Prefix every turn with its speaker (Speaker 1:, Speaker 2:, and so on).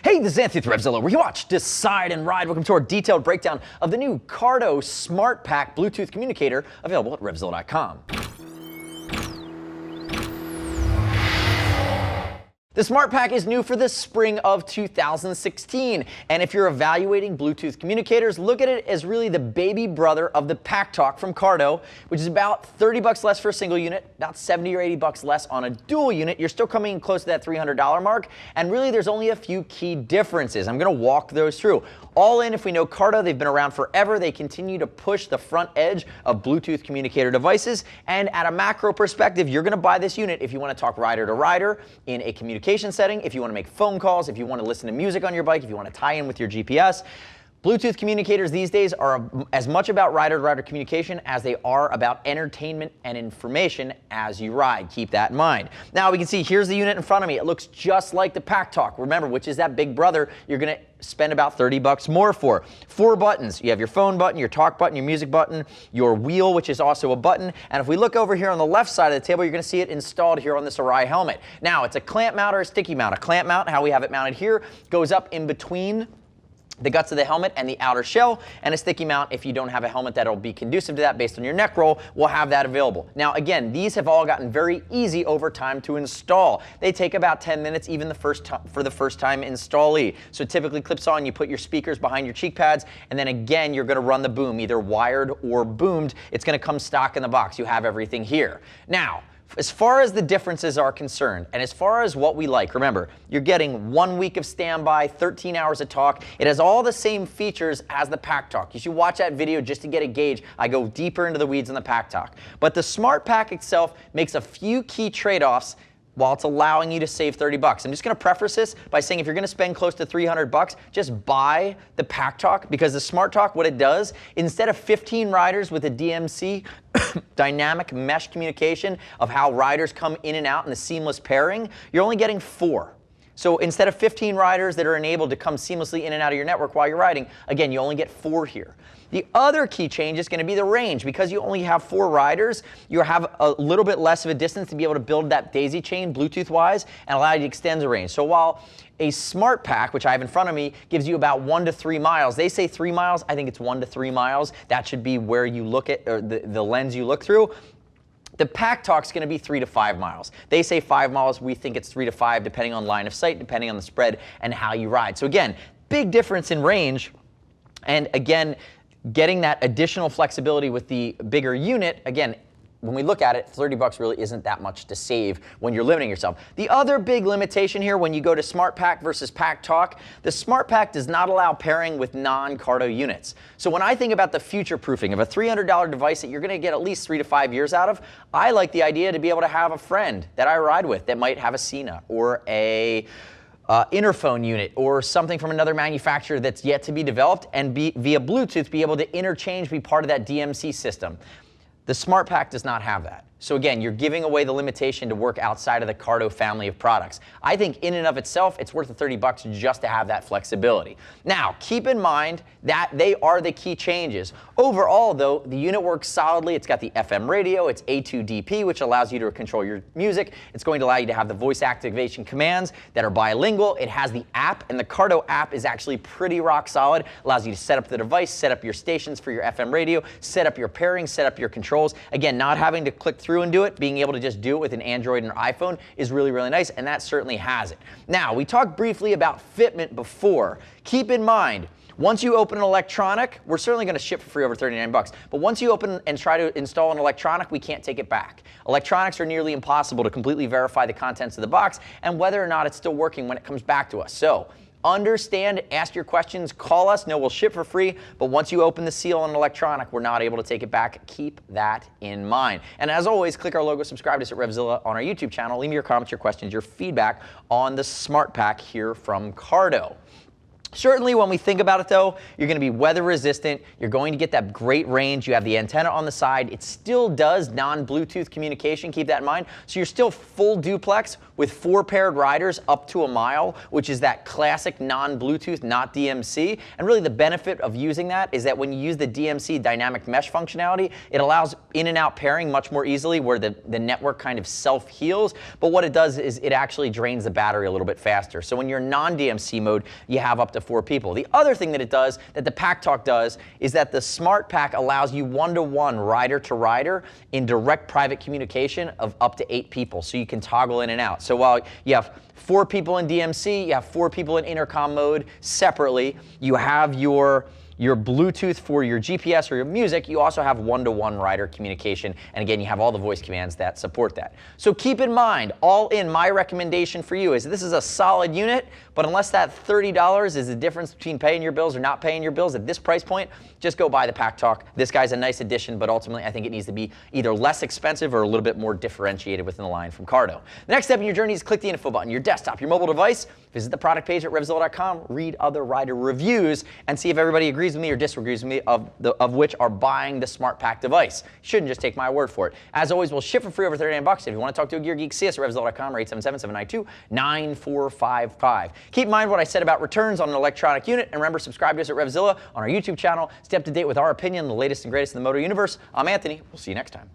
Speaker 1: Hey, this is Anthony with RevZilla, where you watch, decide, and ride. Welcome to our detailed breakdown of the new Cardo SmartPack Bluetooth Communicator, available at RevZilla.com. The SmartPack is new for the spring of 2016, and if you're evaluating Bluetooth communicators, look at it as really the baby brother of the Pack Talk from Cardo, which is about 30 bucks less for a single unit, about 70 or 80 bucks less on a dual unit. You're still coming in close to that $300 mark, and really there's only a few key differences. I'm going to walk those through. All in, if we know Cardo, they've been around forever. They continue to push the front edge of Bluetooth communicator devices, and at a macro perspective, you're going to buy this unit if you want to talk rider to rider in a communication setting, if you want to make phone calls, if you want to listen to music on your bike, if you want to tie in with your GPS. Bluetooth communicators these days are as much about rider-to-rider communication as they are about entertainment and information as you ride. Keep that in mind. Now we can see here's the unit in front of me. It looks just like the Pack Talk. Remember, which is that big brother you're going to spend about 30 bucks more for. 4 buttons. You have your phone button, your talk button, your music button, your wheel, which is also a button. And if we look over here on the left side of the table, you're going to see it installed here on this Arai helmet. Now, it's a clamp mount or a sticky mount. A clamp mount, how we have it mounted here, goes up in between the guts of the helmet and the outer shell, and a sticky mount, if you don't have a helmet that'll be conducive to that based on your neck roll, we'll have that available. Now again, these have all gotten very easy over time to install. They take about 10 minutes even for the first time installee. So it typically clips on, you put your speakers behind your cheek pads, and then again you're going to run the boom, either wired or boomed. It's going to come stock in the box. You have everything here. Now, as far as the differences are concerned, and as far as what we like, remember, you're getting 1 week of standby, 13 hours of talk. It has all the same features as the Pack Talk. You should watch that video just to get a gauge. I go deeper into the weeds on the Pack Talk. But the SmartPack itself makes a few key trade-offs while it's allowing you to save 30 bucks. I'm just going to preface this by saying if you're going to spend close to 300 bucks, just buy the Pack Talk, because the Smart Talk, what it does, instead of 15 riders with a DMC, dynamic mesh communication of how riders come in and out in the seamless pairing, you're only getting 4. So instead of 15 riders that are enabled to come seamlessly in and out of your network while you're riding, again, you only get 4 here. The other key change is going to be the range. Because you only have 4 riders, you have a little bit less of a distance to be able to build that daisy chain Bluetooth-wise and allow you to extend the range. So while a SmartPack, which I have in front of me, gives you about 1 to 3 miles. They say 3 miles. I think it's 1 to 3 miles. That should be where you look at, or the lens you look through. The Pack Talk's going to be 3 to 5 miles. They say 5 miles. We think it's 3 to 5, depending on line of sight, depending on the spread and how you ride. So again, big difference in range. And again, getting that additional flexibility with the bigger unit, again, when we look at it, 30 bucks really isn't that much to save when you're limiting yourself. The other big limitation here when you go to SmartPack versus Pack Talk, the SmartPack does not allow pairing with non-Cardo units. So when I think about the future proofing of a $300 device that you're going to get at least 3 to 5 years out of, I like the idea to be able to have a friend that I ride with that might have a Cena or a interphone unit or something from another manufacturer that's yet to be developed, and via Bluetooth be able to interchange, be part of that DMC system. The SmartPack does not have that. So again, you're giving away the limitation to work outside of the Cardo family of products. I think in and of itself, it's worth the 30 bucks just to have that flexibility. Now, keep in mind that they are the key changes. Overall, though, the unit works solidly. It's got the FM radio. It's A2DP, which allows you to control your music. It's going to allow you to have the voice activation commands that are bilingual. It has the app, and the Cardo app is actually pretty rock solid. Allows you to set up the device, set up your stations for your FM radio, set up your pairing, set up your controls. Again, not having to click through and do it, being able to just do it with an Android and an iPhone is really, really nice, and that certainly has it. Now, we talked briefly about Fitment before. Keep in mind, once you open an electronic, we're certainly going to ship for free over 39 bucks, but once you open and try to install an electronic, we can't take it back. Electronics are nearly impossible to completely verify the contents of the box and whether or not it's still working when it comes back to us. So, understand, ask your questions, call us. No, we'll ship for free, but once you open the seal on an electronic, we're not able to take it back. Keep that in mind. And as always, click our logo, subscribe to us at RevZilla on our YouTube channel. Leave me your comments, your questions, your feedback on the SmartPack here from Cardo. Certainly when we think about it though, you're going to be weather resistant, you're going to get that great range, you have the antenna on the side, it still does non-Bluetooth communication, keep that in mind. So you're still full duplex with 4 paired riders up to a mile, which is that classic non-Bluetooth, not DMC. And really the benefit of using that is that when you use the DMC dynamic mesh functionality, it allows in and out pairing much more easily where the network kind of self-heals. But what it does is it actually drains the battery a little bit faster. So when you're non-DMC mode, you have up to 4 people. The other thing that it does, that the PackTalk does, is that the SmartPack allows you one-to-one, rider to rider, in direct private communication of up to 8 people. So you can toggle in and out. So while you have 4 people in DMC, you have 4 people in intercom mode separately, you have your Bluetooth for your GPS or your music, you also have one-to-one rider communication. And again, you have all the voice commands that support that. So keep in mind, all in, my recommendation for you is this is a solid unit, but unless that $30 is the difference between paying your bills or not paying your bills at this price point, just go buy the PackTalk. This guy's a nice addition, but ultimately I think it needs to be either less expensive or a little bit more differentiated within the line from Cardo. The next step in your journey is click the info button, your desktop, your mobile device, visit the product page at RevZilla.com, read other rider reviews, and see if everybody agrees with me or disagrees with me of which are buying the SmartPack device. You shouldn't just take my word for it. As always, we'll ship for free over $39. If you want to talk to a gear geek, see us at RevZilla.com or 877-792-9455. Keep in mind what I said about returns on an electronic unit, and remember, subscribe to us at RevZilla on our YouTube channel. Stay up to date with our opinion on the latest and greatest in the motor universe. I'm Anthony. We'll see you next time.